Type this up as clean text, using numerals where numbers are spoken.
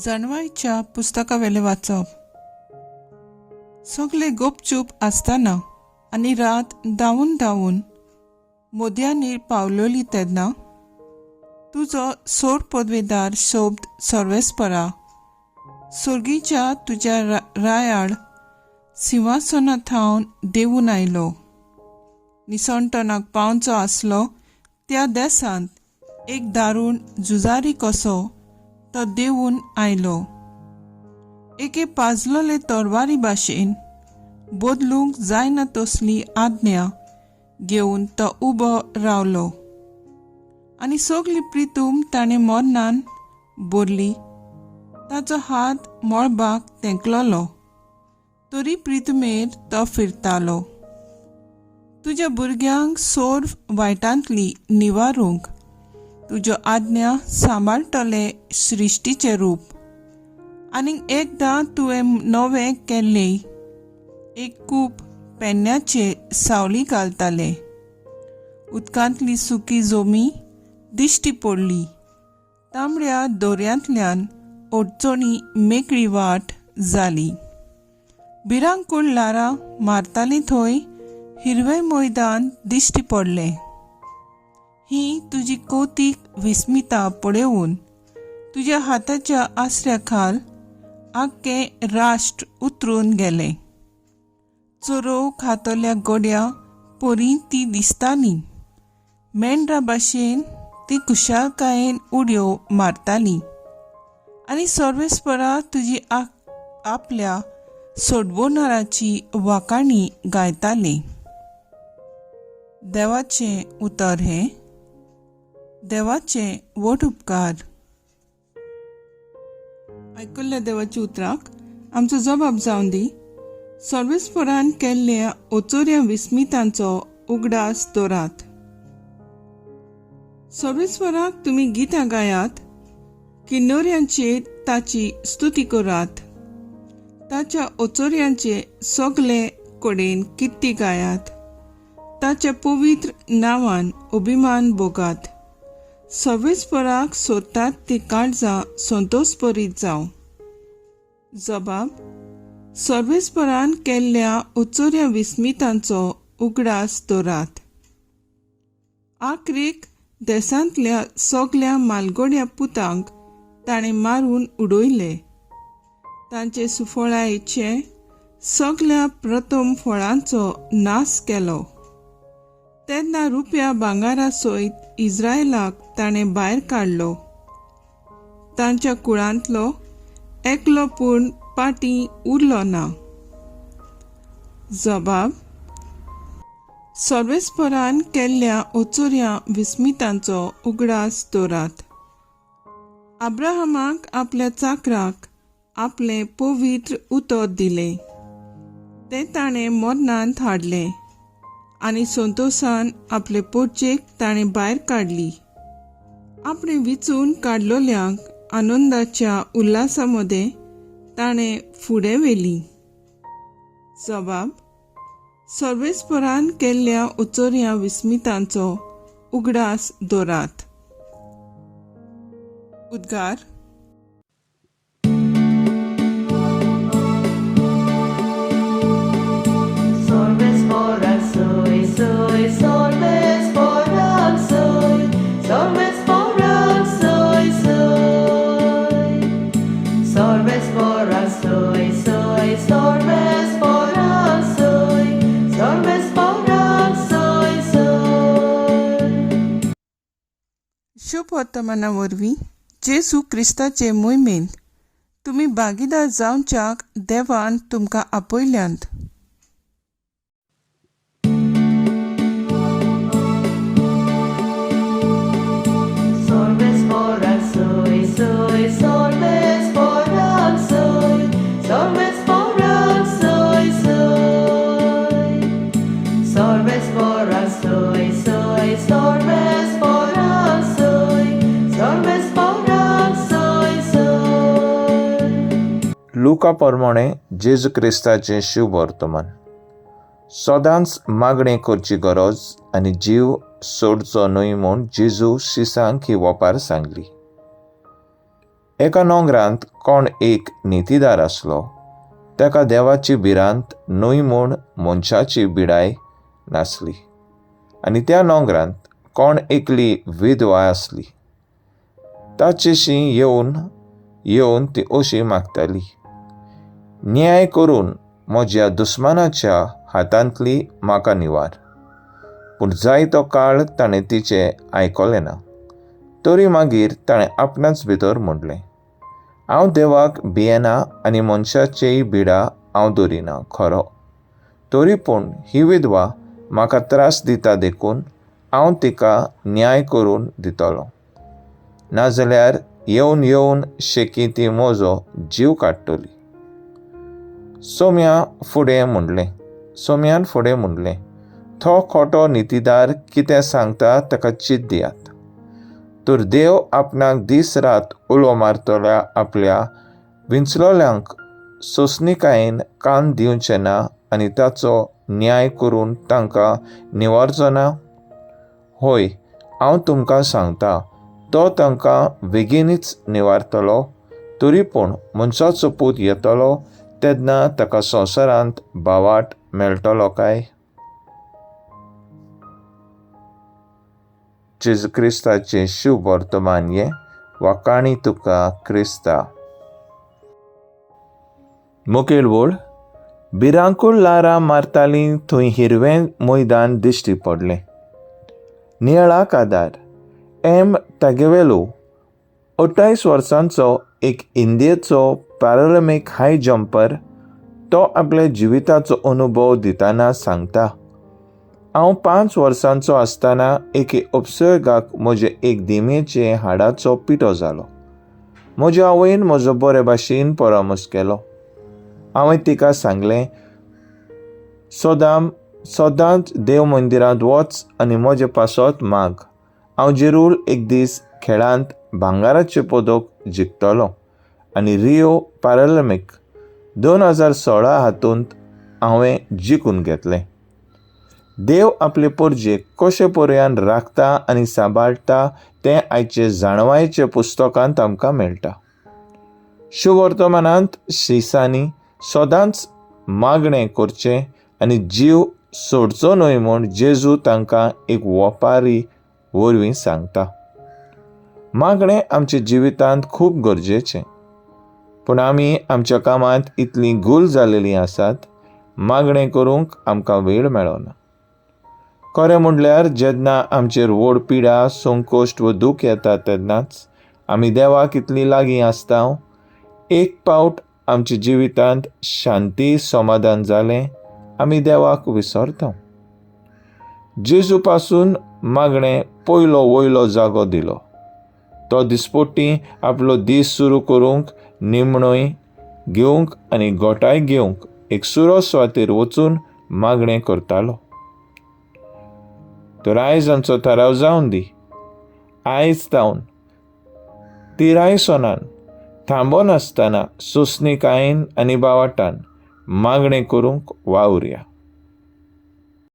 जाणवायच्या पुस्तकावेले वाचप. सगळे गुपचूप आसतना आनी रात धांवून धांवून मोदयांनी पावलोली तेन्ना तुजो सोड पदवेदार शोब्द सर्वेस्परा सुर्गीच्या तुज्या रायाळ सिंहासनांत थावन देवून आयलो. निसणटणाक पावचो आसलो त्या देसांत एक दारूण झुजारी कसो तो देवून आयलो. एके पाजलोले तोरवारी भाशेन बदलूंक जायना तसली आज्ञा घेवन तो उबो रावलो आनी सगली प्रितूम ताणें मोरनान भरली. ताचो हात मळबाक तेंकलोलो तरी प्रितुमेर तो फिरतालो. तुज्या भुरग्यांक सोड वायटांतली निवारूंक तुज्यो आज्ञा सांबाळटले सृश्टीचें रूप. आनीक एकदां तुवें नवें केल्लें एक कूप पेन्नाचे सावळी घालताले. उदकांतली सुकी जोमी दिश्टी पडली. तांबड्या दोर्यांतल्यान ओडचणी मेकळी वाट जाली. भिरांकूळ लारां मारतालीं थंय हिरवें मैदान दिश्टी पडलें. ही तुजी कौतीक विस्मिता पळोवन तुज्या हाताच्या आसऱ्या खाल आख्खें राष्ट्र उतरून गेलें. चोरो खातोल्या गोड्या पोरी ती दिसतालीं. मेंढरा भाशेन ती कुशालकायेन उडयो मारतालीं आनी सर्वेस्परा तुजी आपल्या सोडवणाराची वाकाणी गायताले. देवाचें उतर हें. देवाचें वट उपकार. आयकल्ल्या देवाच्या उतराक आमचो जबाब जावन दी. सर्वेस्परान केल्ल्या ओचोऱ्या विस्मितांचो उगडास दवरात. सर्वेस्पराक तुमी गितां गायात. किन्नोऱ्यांचेर ताची स्तुती करात. ताच्या ओचोऱ्यांचे सगळे कडेन कित्ती गायात. ताच्या पवित्र नांवान अभिमान भोगात. सर्वेस्पराक सोदतात ती काळजां संतोषभरीत जावं. जबाब. सर्वेस्परान केल्ल्या ओचोऱ्या विस्मितांचो उगडास दवरात. आखरेक देसांतल्या सगळ्या मालगोड्या पुतांक ताणें मारून उडयले. तांचे सुफळायेचे सगळ्या प्रथम फळांचो नाश केलो. तेन्ना रुपया भांगारा सयत इस्रायलाक ताणें भायर काडलो. तांच्या कुळांतलो एकलो पूण पाटी उरलो ना. जबाब. सर्वेस्परान केल्ल्या ओचोऱ्या विस्मितांचो उगडास दवरात. अब्राहमाक आपल्या चाकराक आपलें पवित्र उतर दिलें. तें ताणें मरणांत हाडलें आनी संतोशान आपले पोरचेक ताणें भायर काडली. आपणे विचून काडलोल्यांक आनंदाच्या उल्हासा मदें ताणें फुडें व्हेली. जबाब. सर्वेस्परान केल्ल्या ओचोऱ्या विस्मितांचो उगडास दवरात. उद्गार. शुभ वर्तमाना वरवीं जेजू क्रिस्ताचे मोहिमेंत तुमी भागीदार जावच्याक देवान तुमकां आपयल्यांत. लुका प्रमाणे जेजू क्रिस्ताचें शुभ वर्तमान. सदांच मागणी करची गरज आनी जीव सोडचो न्हय म्हूण जेजू शिसांक ही वपार सांगली. एका नोंगरांत कोण एक नितीदार आसलो. ताका देवाची भिरांत न्हय म्हूण मनशाची बिडाय नासली. आनी त्या नोंगरांत कोण एकली विधवा आसली. ताचेशी येवन ती अशी मागताली, न्याय करून म्हज्या दुस्मानाच्या हातांतली म्हाका निवार. पूण जायतो काळ ताणें तिचें आयकलें ना. तरी मागीर ताणें आपणाच भितर म्हणलें, हांव देवाक भियेना आनी मनशाचेय बिडा हांव धरिना खरो. तरी पूण ही विधवा म्हाका त्रास दिता देखून हांव तिका न्याय करून दितलो. नाजाल्यार येवन शेकी ती म्हजो जीव काडटली. सोम्यान फुडें म्हणलें, तो खोटो नितीदार कितें सांगता ताका चीत दियात. तर देव आपणाक दीस रात उलो मारतल्या आपल्या विंचलोल्यांक सोंसणीकायेन कान दिवचें ना आनी ताचो न्याय करून तांकां निवारचो ना? होय, हांव तुमकां सांगता, तो तांकां बेगीनच निवारतलो. तरी पूण मनशाचो पूत येतलो तेन्ना ताका संवसारांत बावाट मेळटलो काय? जेजू क्रिस्ताचें शुभ वर्तमान हें वा काणी तुका क्रिस्ता. मुखेल वळ, भिरांकूळ लारां मारतालीं थंय हिरवें मैदान दिश्टी पडलें. निळा कादार तागेवेलो 28 वर्सांचो एक इंडियेचो पॅरालिंपिक हाय जंपर तो आपल्या जिविताचो अनुभव दितना सांगता, हांव 5 वर्सांचो आसतना एके उपसर्गाक म्हजे एक दिमेचे हाडाचो पिटो जालो. म्हज्या आवयन म्हजो बरे भाशेन परामर्श केलो. हांवें तिका सांगलें, सदांच देव मंदिरांत वच आनी म्हजे पासत माग. हांव जरूर एक दीस खेळांत भांगाराचें पदक जिखतलों आनी रियो पॅरालिंपिक 2016 हातूंत हांवें जिखून घेतलें. देव आपले परजेक कशे पर्यान राखता आनी सांबाळटा तें आयचे जाणवायेच्या पुस्तकांत आमकां मेळटा. शुभ वर्तमानांत श्रीसांनी सदांच मागणें करचें आनी जीव सोडचो न्हय म्हूण जेजू तांकां एक ओपारी वरवीं सांगता. मागणें आमच्या जिवितांत खूब गरजेचें. पूण आमी आमच्या कामांत इतलीं घुल जालेलीं आसात, मागणें करूंक आमकां वेळ मेळना. खरें म्हणल्यार जेन्ना आमचेर व्हड पिडा, संकोश्ट वा दूख येता तेन्नाच आमी देवाक इतलीं लागीं आसता. एक पावट आमच्या जिवितांत शांती समाधान जालें, आमी देवाक विसरता. जेजू पासून मागणें पयलो वयलो जागो दिलो. तो दिसपट्टी आपलो दीस सुरू करूंक, निमणोय घेवंक आनी गोठाय घेवंक एक सुरो सुवातेर वचून मागणें करतालो. तर आयज आमचो थाराव जावन दी. आयज जावन तिरायसोनान थांबोन आसतना सोंसणीकायेन आनी बावाटान मागणें करूंक वावुरया.